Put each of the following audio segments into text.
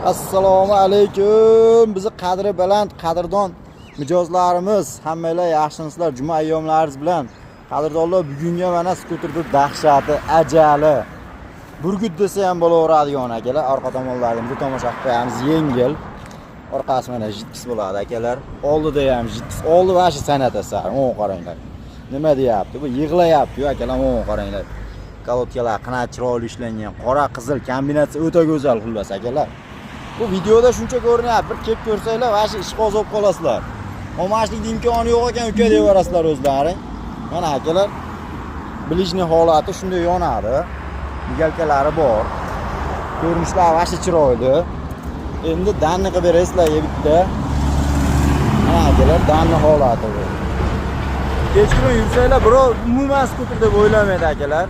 Assalomu alaykum. Bizni qadri baland, qadrdon mijozlarimiz, hammalar yaxshimisizlar? Juma ayyomlaringiz bilan. Qadrdonlar, bugunga mana skuterning dahshati, ajali. Burgut desa ham bo'laveradigan akalar. Orqa tomonlarimizda tomosha qilib qo'yamiz, yengil. Orqasi mana jitkis bo'ladi akalar. Oldida ham jitkis. Oldi va shu san'at asari. O'ng qaranglar. Nima deyapti? Bu yig'layapti-ku akalar, o'ng qaranglar. Kolodkalar qanday chiroyli ishlangan, qora qizil kombinatsiya o'ta go'zal xullas akalar. Bu videoda shuncha ko'rinyapti. Bir kelib ko'rsanglar, vashi ish qo'zib qolasizlar. Omashlikning imkoni yo'q ekan, uka deyaverasizlar o'zlaring. Mana akalar, bilishni holati shunday yonadi. Migalkalari bor. Ko'rinishlar vashi chiroyli. Endi danni qilib berasizlarga bitta. Mana akalar, danni holati bu. Kechqurun yursanglar, birov umuman skuter deb o'ylamaydi akalar.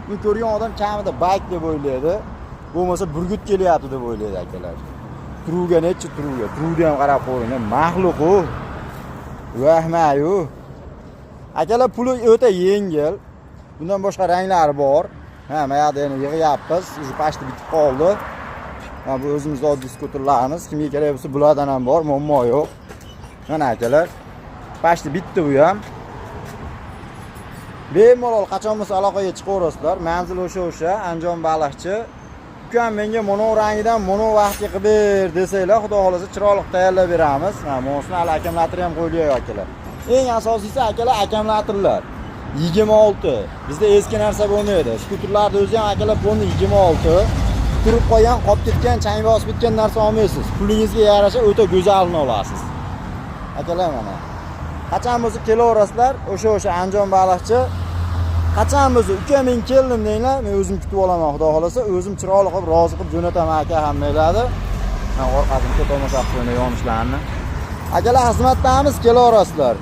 Buni ko'rgan odam kamida bike deb o'ylaydi. Bo'lmasa burgut kelyapti deb o'ylaydi akalar. Turuvga necha turuvga? Turuvga ham qarab qo'ying, mahluq-ku. Rahmayu. Akalar, puli o'ta yengil. Bundan boshqa ranglari bor. Ha, mayada yana yig'yapmiz. Уже pashti bitib qoldi. Mana bu o'zimizning oddiy skuterlarimiz. Kimga kerak bo'lsa bulardan ham bor, muammo yo'q. Mana akalar, pashti bitdi bu ham. Bemalol qachon bo'lsa aloqaga chiqaverasizlar. Manzil o'sha, Andijon Baliqchi. Ukam menga mono rangidan mono vaqtga qilib ber desanglar, xudo xolasa chiroyli tayyorlab beramiz. Mana monosini hali akamlatiri ham qo'yilyapti akalar. Eng asosiysi akalar akamlatirlar. 26. Bizda eski narsa bo'lmaydi. Skuterlarda o'zi ham akalar bo'ldi 26. Turib qolgan, qolib ketgan, chang bosib ketgan narsa olmaysiz. Pulingizga yarasha o'ta go'zalini olasiz. Akalar mana. Qachon bo'lsa kelaverasizlar, o'sha Andijon Baliqchi. Qachon bo'lsa uka men keldim deylar, men o'zim kutib olaman, xudo xolasa, o'zim chiroyli qilib rozi qilib jo'nataman aka hammalarni. Mana orqasiga tomosha qilib yonishlarini. Akalar, xizmatdamiz, kelaverasizlar.